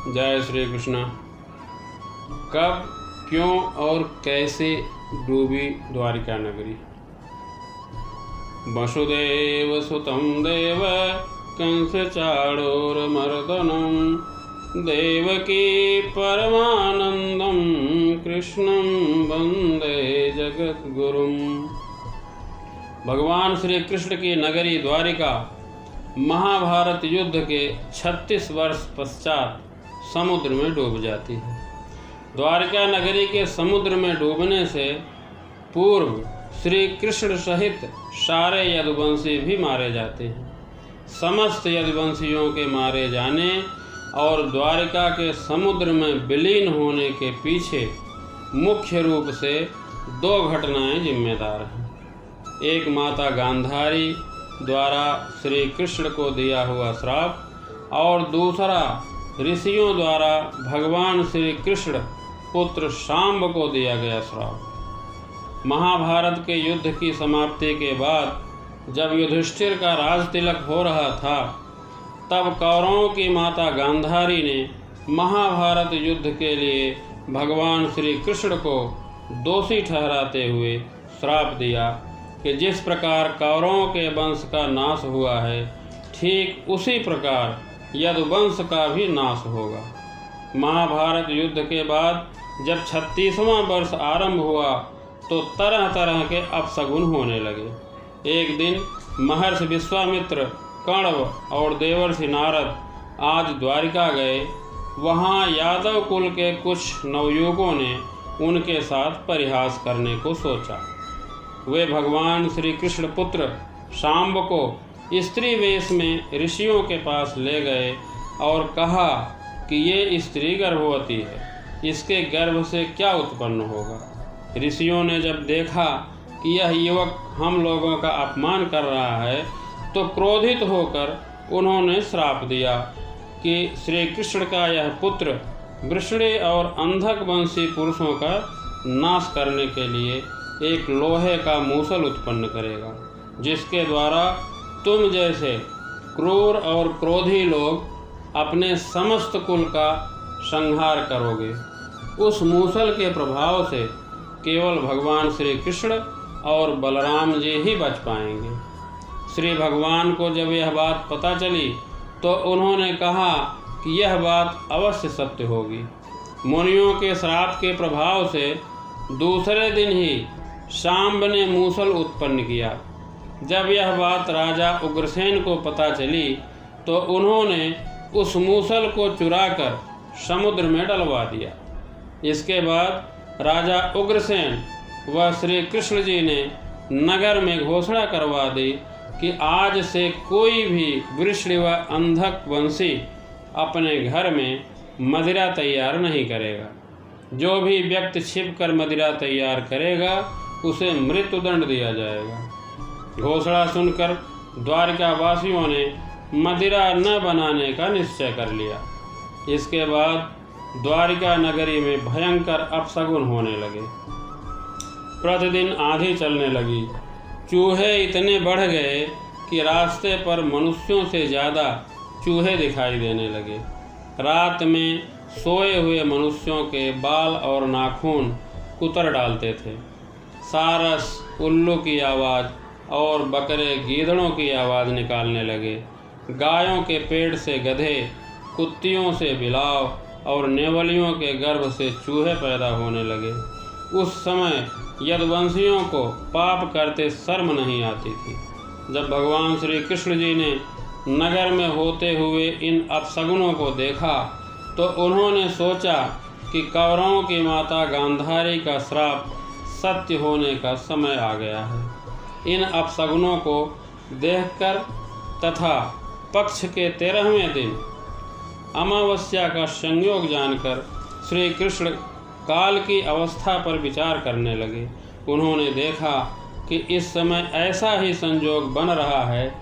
जय श्री कृष्ण। कब, क्यों और कैसे डूबी द्वारिका नगरी? वसुदेव सुतं देव कंस चाणूरमर्दनं देवकी परमानंदं कृष्णं वंदे जगद्गुरुं। भगवान श्री कृष्ण की नगरी द्वारिका महाभारत युद्ध के 36 वर्ष पश्चात समुद्र में डूब जाती है। द्वारिका नगरी के समुद्र में डूबने से पूर्व श्री कृष्ण सहित सारे यदुवंशी भी मारे जाते हैं। समस्त यदुवंशियों के मारे जाने और द्वारिका के समुद्र में विलीन होने के पीछे मुख्य रूप से 2 घटनाएं जिम्मेदार हैं। एक माता गांधारी द्वारा श्री कृष्ण को दिया हुआ श्राप और दूसरा ऋषियों द्वारा भगवान श्री कृष्ण पुत्र शांब को दिया गया श्राप। महाभारत के युद्ध की समाप्ति के बाद जब युधिष्ठिर का राज तिलक हो रहा था, तब कौरवों की माता गांधारी ने महाभारत युद्ध के लिए भगवान श्री कृष्ण को दोषी ठहराते हुए श्राप दिया कि जिस प्रकार कौरवों के वंश का नाश हुआ है, ठीक उसी प्रकार यदुवंश का भी नाश होगा। महाभारत युद्ध के बाद जब 36वां वर्ष आरंभ हुआ तो तरह तरह के अपशगुन होने लगे। एक दिन महर्षि विश्वामित्र, कण्व और देवर्षि नारद आज द्वारिका गए। वहाँ यादव कुल के कुछ नवयुवकों ने उनके साथ परिहास करने को सोचा। वे भगवान श्री कृष्ण पुत्र शांब को स्त्री वेश में ऋषियों के पास ले गए और कहा कि ये स्त्री गर्भवती है, इसके गर्भ से क्या उत्पन्न होगा। ऋषियों ने जब देखा कि यह युवक हम लोगों का अपमान कर रहा है, तो क्रोधित होकर उन्होंने श्राप दिया कि श्री कृष्ण का यह पुत्र वृषणी और अंधक वंशी पुरुषों का नाश करने के लिए एक लोहे का मूसल उत्पन्न करेगा, जिसके द्वारा तुम जैसे क्रूर और क्रोधी लोग अपने समस्त कुल का संहार करोगे। उस मूसल के प्रभाव से केवल भगवान श्री कृष्ण और बलराम जी ही बच पाएंगे। श्री भगवान को जब यह बात पता चली तो उन्होंने कहा कि यह बात अवश्य सत्य होगी। मुनियों के श्राप के प्रभाव से दूसरे दिन ही शांब ने मूसल उत्पन्न किया। जब यह बात राजा उग्रसेन को पता चली तो उन्होंने उस मूसल को चुराकर समुद्र में डलवा दिया। इसके बाद राजा उग्रसेन व श्री कृष्ण जी ने नगर में घोषणा करवा दी कि आज से कोई भी वृषणी व अंधक वंशी अपने घर में मदिरा तैयार नहीं करेगा। जो भी व्यक्ति छिपकर मदिरा तैयार करेगा उसे मृत्युदंड दिया जाएगा। घोषणा सुनकर द्वारिका वासियों ने मदिरा न बनाने का निश्चय कर लिया। इसके बाद द्वारिका नगरी में भयंकर अपशगुन होने लगे। प्रतिदिन आंधी चलने लगी। चूहे इतने बढ़ गए कि रास्ते पर मनुष्यों से ज़्यादा चूहे दिखाई देने लगे। रात में सोए हुए मनुष्यों के बाल और नाखून कुतर डालते थे। सारस, उल्लू की आवाज़ और बकरे गीदड़ों की आवाज़ निकालने लगे। गायों के पेट से गधे, कुत्तियों से बिलाव और नेवलियों के गर्भ से चूहे पैदा होने लगे। उस समय यदुवंशियों को पाप करते शर्म नहीं आती थी। जब भगवान श्री कृष्ण जी ने नगर में होते हुए इन अपशगुनों को देखा तो उन्होंने सोचा कि कौरवों की माता गांधारी का श्राप सत्य होने का समय आ गया है। इन अपशगुनों को देखकर तथा पक्ष के 13वें दिन अमावस्या का संयोग जानकर श्री कृष्ण काल की अवस्था पर विचार करने लगे। उन्होंने देखा कि इस समय ऐसा ही संयोग बन रहा है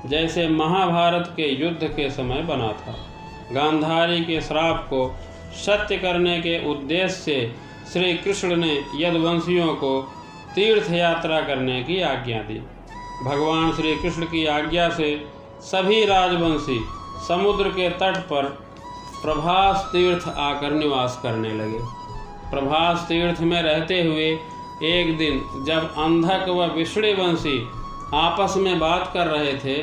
जैसे महाभारत के युद्ध के समय बना था। गांधारी के श्राप को सत्य करने के उद्देश्य से श्री कृष्ण ने यदुवंशियों को तीर्थ यात्रा करने की आज्ञा दी। भगवान श्री कृष्ण की आज्ञा से सभी राजवंशी समुद्र के तट पर प्रभास तीर्थ आकर निवास करने लगे। प्रभास तीर्थ में रहते हुए एक दिन जब अंधक व विष्णुवंशी आपस में बात कर रहे थे,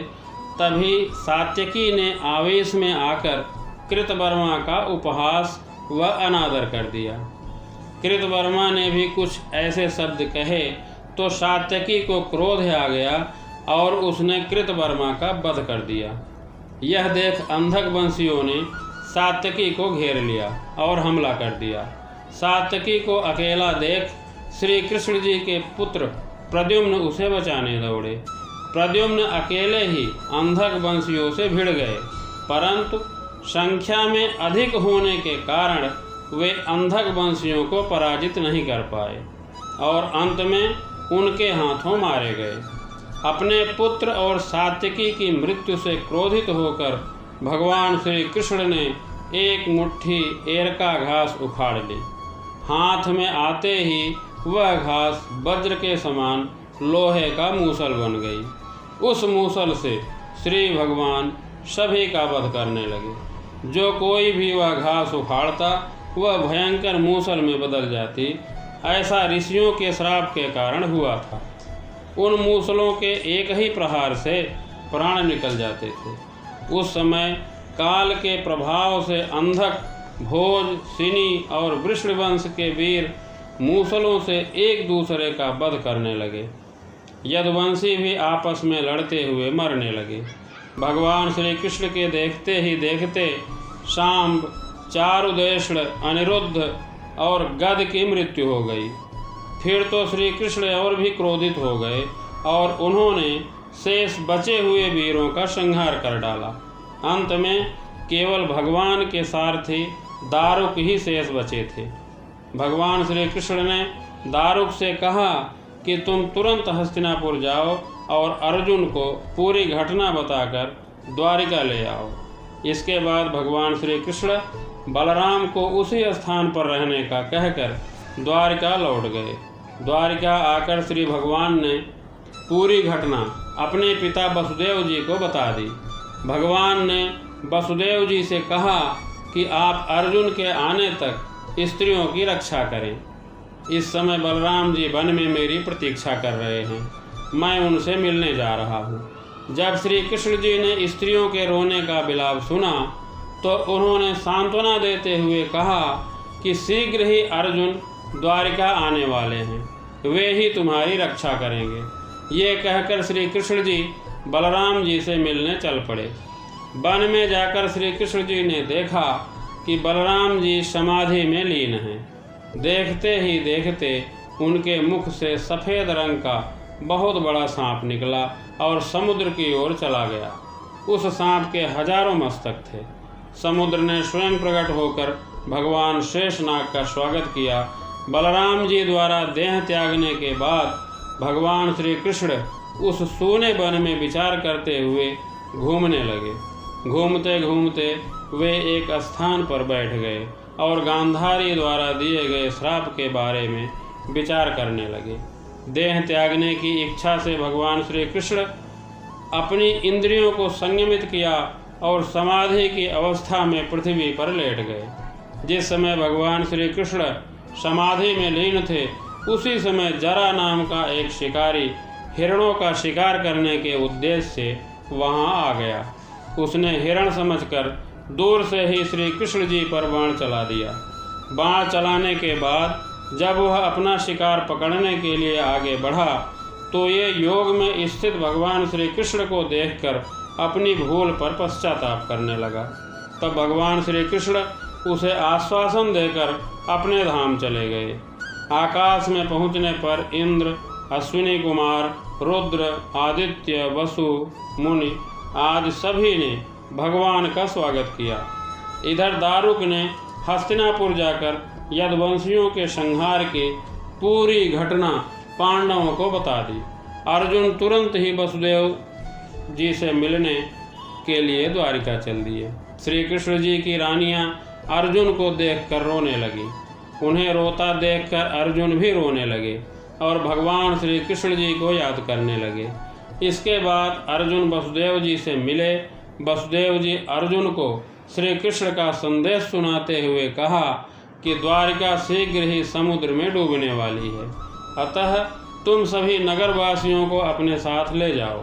तभी सात्यकी ने आवेश में आकर कृतवर्मा का उपहास व अनादर कर दिया। कृतवर्मा ने भी कुछ ऐसे शब्द कहे तो सात्यकी को क्रोध आ गया और उसने कृतवर्मा का वध कर दिया। यह देख अंधक वंशियों ने सात्यकी को घेर लिया और हमला कर दिया। सात्यकी को अकेला देख श्री कृष्ण जी के पुत्र प्रद्युम्न उसे बचाने दौड़े। प्रद्युम्न अकेले ही अंधक वंशियों से भिड़ गए, परंतु संख्या में अधिक होने के कारण वे अंधक वंशियों को पराजित नहीं कर पाए और अंत में उनके हाथों मारे गए। अपने पुत्र और सात्यकी की मृत्यु से क्रोधित होकर भगवान श्री कृष्ण ने एक मुट्ठी एरका घास उखाड़ ली। हाथ में आते ही वह घास वज्र के समान लोहे का मूसल बन गई। उस मूसल से श्री भगवान सभी का वध करने लगे। जो कोई भी वह घास उखाड़ता वह भयंकर मूसल में बदल जाती। ऐसा ऋषियों के श्राप के कारण हुआ था। उन मूसलों के एक ही प्रहार से प्राण निकल जाते थे। उस समय काल के प्रभाव से अंधक, भोज, सिनी और वृषवंश के वीर मूसलों से एक दूसरे का वध करने लगे। यदुवंशी भी आपस में लड़ते हुए मरने लगे। भगवान श्री कृष्ण के देखते ही देखते शांब, चारुदेष्ण, अनिरुद्ध और गद की मृत्यु हो गई। फिर तो श्री कृष्ण और भी क्रोधित हो गए और उन्होंने शेष बचे हुए वीरों का संहार कर डाला। अंत में केवल भगवान के सारथी दारुक ही शेष बचे थे। भगवान श्री कृष्ण ने दारुक से कहा कि तुम तुरंत हस्तिनापुर जाओ और अर्जुन को पूरी घटना बताकर द्वारिका ले आओ। इसके बाद भगवान श्री कृष्ण बलराम को उसी स्थान पर रहने का कहकर द्वारिका लौट गए। द्वारिका आकर श्री भगवान ने पूरी घटना अपने पिता वसुदेव जी को बता दी। भगवान ने वसुदेव जी से कहा कि आप अर्जुन के आने तक स्त्रियों की रक्षा करें। इस समय बलराम जी वन में मेरी प्रतीक्षा कर रहे हैं, मैं उनसे मिलने जा रहा हूँ। जब श्री कृष्ण जी ने स्त्रियों के रोने का विलाप सुना तो उन्होंने सांत्वना देते हुए कहा कि शीघ्र ही अर्जुन द्वारिका आने वाले हैं, वे ही तुम्हारी रक्षा करेंगे। ये कहकर श्री कृष्ण जी बलराम जी से मिलने चल पड़े। वन में जाकर श्री कृष्ण जी ने देखा कि बलराम जी समाधि में लीन हैं। देखते ही देखते उनके मुख से सफ़ेद रंग का बहुत बड़ा सांप निकला और समुद्र की ओर चला गया। उस सांप के हजारों मस्तक थे। समुद्र ने स्वयं प्रकट होकर भगवान शेषनाग का स्वागत किया। बलराम जी द्वारा देह त्यागने के बाद भगवान श्री कृष्ण उस सूने वन में विचार करते हुए घूमने लगे। घूमते घूमते वे एक स्थान पर बैठ गए और गांधारी द्वारा दिए गए श्राप के बारे में विचार करने लगे। देह त्यागने की इच्छा से भगवान श्री कृष्ण अपनी इंद्रियों को संयमित किया और समाधि की अवस्था में पृथ्वी पर लेट गए। जिस समय भगवान श्री कृष्ण समाधि में लीन थे, उसी समय जरा नाम का एक शिकारी हिरणों का शिकार करने के उद्देश्य से वहां आ गया। उसने हिरण समझकर दूर से ही श्री कृष्ण जी पर बाण चला दिया। बाण चलाने के बाद जब वह अपना शिकार पकड़ने के लिए आगे बढ़ा तो ये योग में स्थित भगवान श्री कृष्ण को देखकर अपनी भूल पर पश्चाताप करने लगा। तब भगवान श्री कृष्ण उसे आश्वासन देकर अपने धाम चले गए। आकाश में पहुँचने पर इंद्र, अश्विनी कुमार, रुद्र, आदित्य, वसु, मुनि आदि सभी ने भगवान का स्वागत किया। इधर दारुक ने हस्तिनापुर जाकर यदुवंशियों के संहार की पूरी घटना पांडवों को बता दी। अर्जुन तुरंत ही वसुदेव जी से मिलने के लिए द्वारिका चल दिए। श्री कृष्ण जी की रानियां अर्जुन को देखकर रोने लगी। उन्हें रोता देखकर अर्जुन भी रोने लगे और भगवान श्री कृष्ण जी को याद करने लगे। इसके बाद अर्जुन वसुदेव जी से मिले। वसुदेव जी अर्जुन को श्री कृष्ण का संदेश सुनाते हुए कहा कि द्वारिका शीघ्र ही समुद्र में डूबने वाली है, अतः तुम सभी नगरवासियों को अपने साथ ले जाओ।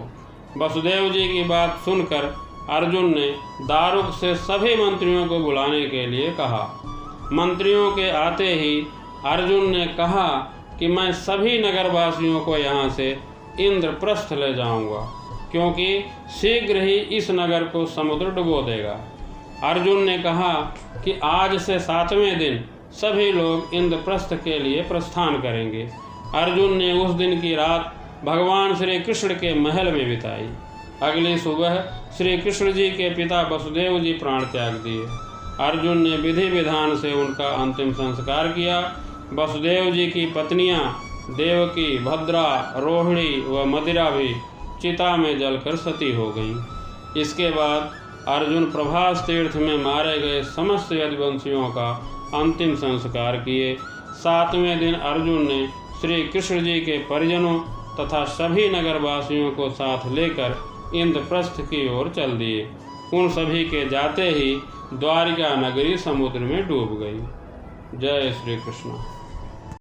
वसुदेव जी की बात सुनकर अर्जुन ने दारुक से सभी मंत्रियों को बुलाने के लिए कहा। मंत्रियों के आते ही अर्जुन ने कहा कि मैं सभी नगरवासियों को यहाँ से इंद्रप्रस्थ ले जाऊंगा, क्योंकि शीघ्र ही इस नगर को समुद्र डुबो देगा। अर्जुन ने कहा कि आज से 7वें दिन सभी लोग इंद्रप्रस्थ के लिए प्रस्थान करेंगे। अर्जुन ने उस दिन की रात भगवान श्री कृष्ण के महल में बिताई। अगली सुबह श्री कृष्ण जी के पिता वसुदेव जी प्राण त्याग दिए। अर्जुन ने विधि विधान से उनका अंतिम संस्कार किया। वसुदेव जी की पत्नियां देवकी, भद्रा, रोहिणी व मदिरा भी चिता में जलकर सती हो गईं। इसके बाद अर्जुन प्रभास तीर्थ में मारे गए समस्त यदुवंशियों का अंतिम संस्कार किए। 7वें दिन अर्जुन ने श्री कृष्ण जी के परिजनों तथा सभी नगरवासियों को साथ लेकर इंद्रप्रस्थ की ओर चल दिए। उन सभी के जाते ही द्वारिका नगरी समुद्र में डूब गई। जय श्री कृष्ण।